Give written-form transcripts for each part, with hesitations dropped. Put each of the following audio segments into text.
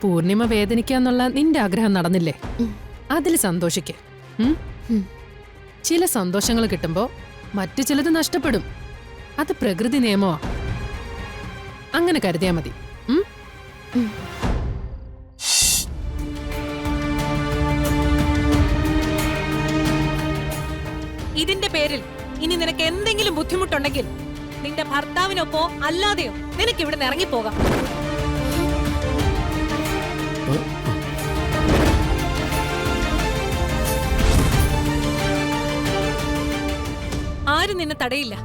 പൂർണിമ വേദനിക്കാന്നുള്ള നിന്റെ ആഗ്രഹം നടന്നില്ലേ? അതിൽ സന്തോഷിക്ക്. ചില സന്തോഷങ്ങൾ കിട്ടുമ്പോ മറ്റു ചിലത് നഷ്ടപ്പെടും. അത് പ്രകൃതി നിയമമാ. അങ്ങനെ കരുതിയാ മതി. ഇതിന്റെ പേരിൽ ഇനി നിനക്ക് എന്തെങ്കിലും ബുദ്ധിമുട്ടുണ്ടെങ്കിൽ നിന്റെ ഭർത്താവിനൊപ്പോ അല്ലാതെയോ നിനക്ക് ഇവിടെ നിന്ന് ഇറങ്ങിപ്പോകാം. ആരും നിന്നെ തടയില്ല.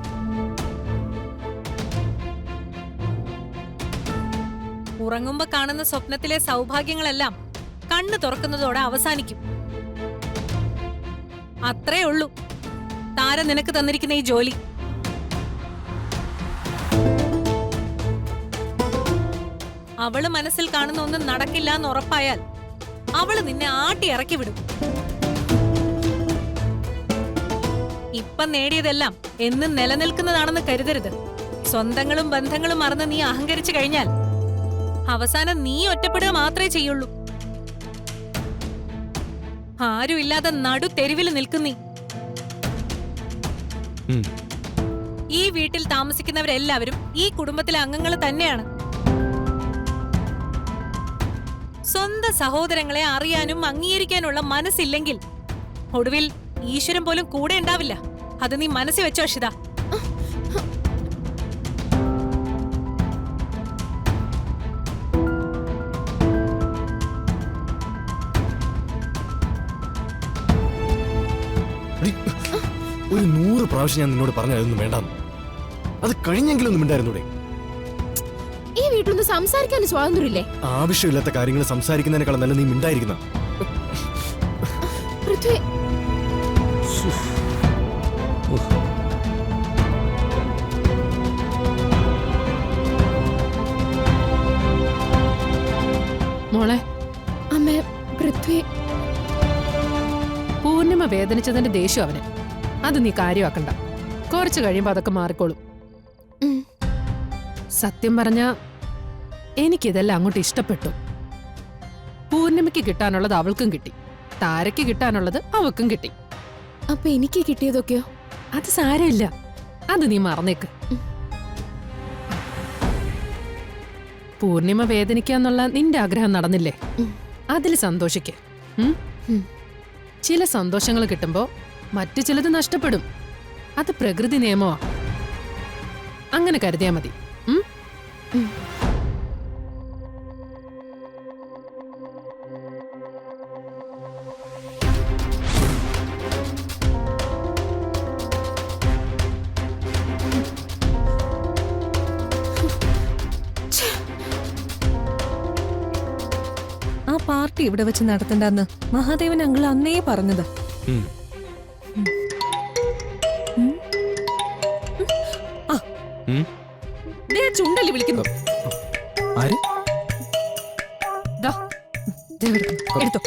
ഉറങ്ങുമ്പോ കാണുന്ന സ്വപ്നത്തിലെ സൗഭാഗ്യങ്ങളെല്ലാം കണ്ണു തുറക്കുന്നതോടെ അവസാനിക്കും. അത്രേ ഉള്ളൂ താര നിനക്ക് തന്നിരിക്കുന്ന ഈ ജോലി. അവള് മനസ്സിൽ കാണുന്ന ഒന്നും നടക്കില്ല എന്ന് ഉറപ്പായാൽ അവള് നിന്നെ ആട്ടി ഇറക്കി വിടും. ഇപ്പം നേടിയതെല്ലാം എന്നും നിലനിൽക്കുന്നതാണെന്ന് കരുതരുത്. സ്വന്തങ്ങളും ബന്ധങ്ങളും മറന്ന് നീ അഹങ്കരിച്ചു കഴിഞ്ഞാൽ അവസാനം നീ ഒറ്റപ്പെടുക മാത്രമേ ചെയ്യുള്ളൂ. ആരുമില്ലാതെ നടു തെരുവിൽ നിൽക്കുന്നീ. ഈ വീട്ടിൽ താമസിക്കുന്നവരെല്ലാവരും ഈ കുടുംബത്തിലെ അംഗങ്ങൾ തന്നെയാണ്. സ്വന്തം സഹോദരങ്ങളെ അറിയാനും അംഗീകരിക്കാനുള്ള മനസ്സില്ലെങ്കിൽ ഒടുവിൽ ഈശ്വരൻ പോലും കൂടെ ഉണ്ടാവില്ല. അത് നീ മനസ്സിൽ വെച്ചോ അക്ഷിത. ഒരു 100 പ്രാവശ്യം ഞാൻ നിന്നോട് പറഞ്ഞതൊന്നും വേണ്ടാന്ന്. അത് കഴിഞ്ഞെങ്കിലും ഒന്നും ഉണ്ടായിരുന്നൂടെ? ഈ വീട്ടിലൊന്നും സംസാരിക്കാൻ സ്വാതന്ത്ര്യമില്ലേ? ആവശ്യമില്ലാത്ത കാര്യങ്ങൾ സംസാരിക്കുന്നതിനേക്കാളും നല്ല നീ മിണ്ടായിരിക്കുന്ന. മോളെ, അമ്മേ, പൃഥ്വി പൂർണിമ വേദനിച്ചതിന്റെ ദേഷ്യം അവന്. അത് നീ കാര്യമാക്കണ്ട. കുറച്ചു കഴിയുമ്പോ അതൊക്കെ മാറിക്കോളും. സത്യം പറഞ്ഞ എനിക്കിതെല്ലാം അങ്ങോട്ട് ഇഷ്ടപ്പെട്ടു. പൂർണിമയ്ക്ക് കിട്ടാനുള്ളത് അവൾക്കും കിട്ടി, താരയ്ക്ക് കിട്ടാനുള്ളത് അവൾക്കും കിട്ടി. അപ്പൊ എനിക്ക് കിട്ടിയതൊക്കെയോ? അത് സാരമില്ല, അത് നീ മറന്നേക്ക്. പൂർണിമ വേദനിക്കാന്നുള്ള നിന്റെ ആഗ്രഹം നടന്നില്ലേ? അതിൽ സന്തോഷിക്ക്. ചില സന്തോഷങ്ങൾ കിട്ടുമ്പോ മറ്റു ചിലത് നഷ്ടപ്പെടും. അത് പ്രകൃതി നിയമമാ. അങ്ങനെ കരുതിയാ മതി. ആ പാർട്ടി ഇവിടെ വെച്ച് നടത്തണ്ടെന്ന് മഹാദേവൻ അങ്കിൾ അന്നേ പറഞ്ഞത്. ചുണ്ടല്ലി വിളിക്കുന്നു. എടുത്തോ.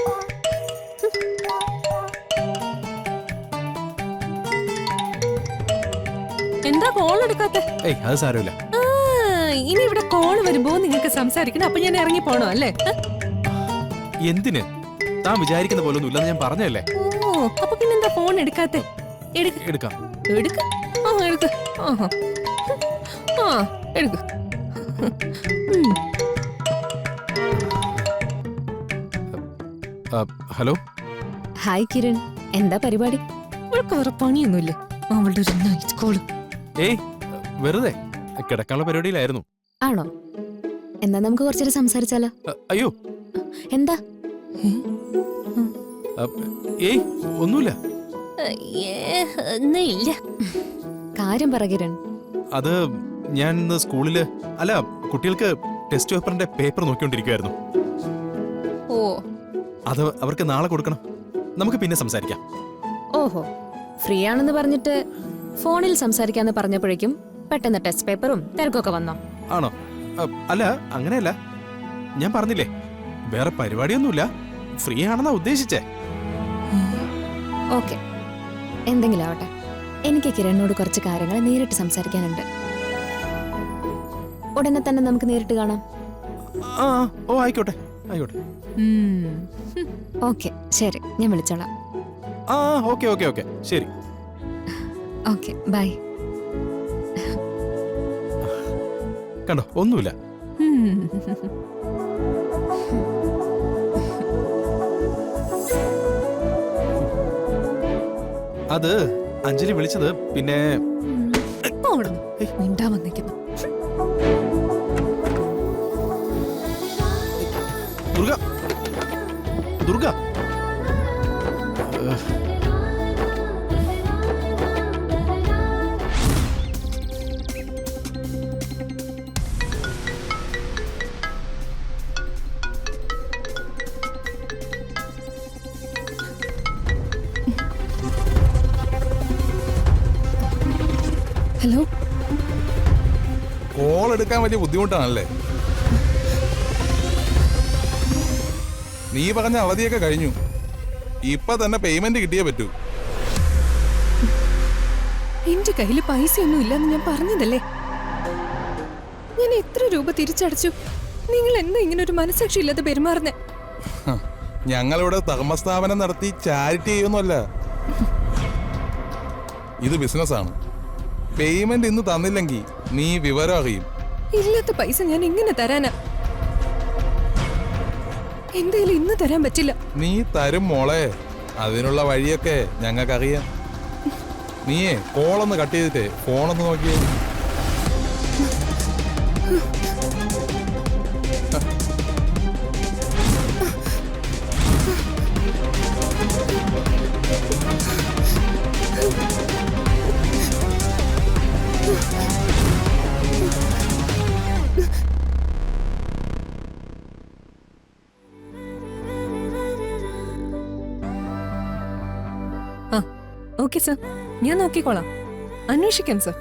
എന്താ കോൾ എടുക്കാത്ത? അത് സാരമില്ല. ഇനി ഇവിടെ കോള് വരുമ്പോ നിങ്ങൾക്ക് സംസാരിക്കണം. അപ്പൊ ഞാൻ ഇറങ്ങി പോണോ അല്ലേ? എന്തിന്? താൻ വിചാരിക്കുന്ന പോലെ ഒന്നും ഇല്ലെന്ന് ഞാൻ പറഞ്ഞല്ലേ. ഓ, അപ്പൊ പിന്നെന്താ ഫോൺ എടുക്കാത്തെ? എടുക്കാം. എടുക്ക. എടുക്ക. എടുക്ക. ഹലോ. ഹായ് കിരൺ, എന്താ പരിപാടി? അവൾക്ക് വേറെ പണിയൊന്നുമില്ല. അവളുടെ ഒരു നൈറ്റ് കോള്. വെറുതെ കിടക്കാനുള്ള പരിപാടിയിലായിരുന്നു. ആണോ? എന്നാ നമുക്ക് കുറച്ചേരം സംസാരിച്ചാലോ? അയ്യോ, എന്താ? ഒന്നുമില്ല. ഇല്ല, കാര്യം പറ കിരൺ. അത് ഞാൻ ഇന്ന് സ്കൂളില് കുട്ടികൾക്ക് ടെസ്റ്റ് പേപ്പറിന്റെ പേപ്പർ നോക്കിക്കൊണ്ടിരിക്കുവായിരുന്നു. ഓ, അത് അവർക്ക് നാളെ കൊടുക്കണം. നമുക്ക് പിന്നെ സംസാരിക്കാം. ഓഹോ, ഫ്രീ ആണെന്ന് പറഞ്ഞിട്ട് ഫോണിൽ സംസാരിക്കാന്ന് പറഞ്ഞപ്പോഴേക്കും പെട്ടെന്ന് ടെസ്റ്റ് പേപ്പറും തിരക്കൊക്കെ വന്നോ? ആണോ? അല്ല, അങ്ങനെയല്ല. ഞാൻ പറഞ്ഞില്ലേ, വേറെ പരിപാടിയൊന്നുമില്ല. ഫ്രീ ആണെന്നാ ഉദ്ദേശിച്ചേ. ഓക്കെ, എന്തെങ്കിലും ആവട്ടെ. എനിക്ക് കിരണിനോട് കുറച്ച് കാര്യങ്ങൾ നേരിട്ട് സംസാരിക്കാനുണ്ട്. ഉടനെ തന്നെ നമുക്ക് നേരിട്ട് കാണാം. ഓ, ആയിക്കോട്ടെ. ആയിക്കോട്ടെ. ഓക്കെ ശരി, ഞാൻ വിളിച്ചോളാം. ആ ഓക്കെ ഓക്കെ ഓക്കെ ശരി. Okay bye. കണ്ടോ, ഒന്നുമില്ല. അത് അഞ്ജലി വിളിച്ചത് പിന്നെ മിണ്ടാ വന്നിരിക്കുന്നു. ദുർഗ ദുർഗ ഹലോ. കോൾ എടുക്കാൻ വലിയ ബുദ്ധിമുട്ടാണല്ലേ? നീ പറഞ്ഞ അവധിയൊക്കെ കഴിഞ്ഞു. ഇപ്പൊ തന്നെ പേയ്മെന്റ് കിട്ടിയേ പറ്റൂ. എന്റെ കയ്യില് പൈസയൊന്നും ഇല്ലെന്ന് ഞാൻ പറഞ്ഞതല്ലേ. ഞാൻ എത്ര രൂപ തിരിച്ചടച്ചു? നിങ്ങൾ എന്താ ഇങ്ങനെ ഒരു മനസാക്ഷി ഇല്ലാതെ പെരുമാറുന്നേ? ഞങ്ങളിവിടെ ധർമ്മസ്ഥാപനം നടത്തി ചാരിറ്റി ചെയ്യുന്നല്ല, ഇത് ബിസിനസ്സാണ്. പേയ്മെന്റ് ഇന്ന് തന്നില്ലെങ്കിൽ നീ വിവരം അറിയും. ഇല്ലാത്ത പൈസ ഞാൻ എങ്ങനെ തരാനാ? എന്തായാലും ഇന്ന് തരാൻ പറ്റില്ല. നീ തരും മോളെ, അതിനുള്ള വഴിയൊക്കെ ഞങ്ങൾക്കറിയാം. നീയേ കോളൊന്ന് കട്ട് ചെയ്തിട്ടേ ഫോണൊന്ന് നോക്കിയേ. ഓക്കെ സർ, ഞാൻ നോക്കിക്കോളാം. അന്വേഷിക്കാം സർ.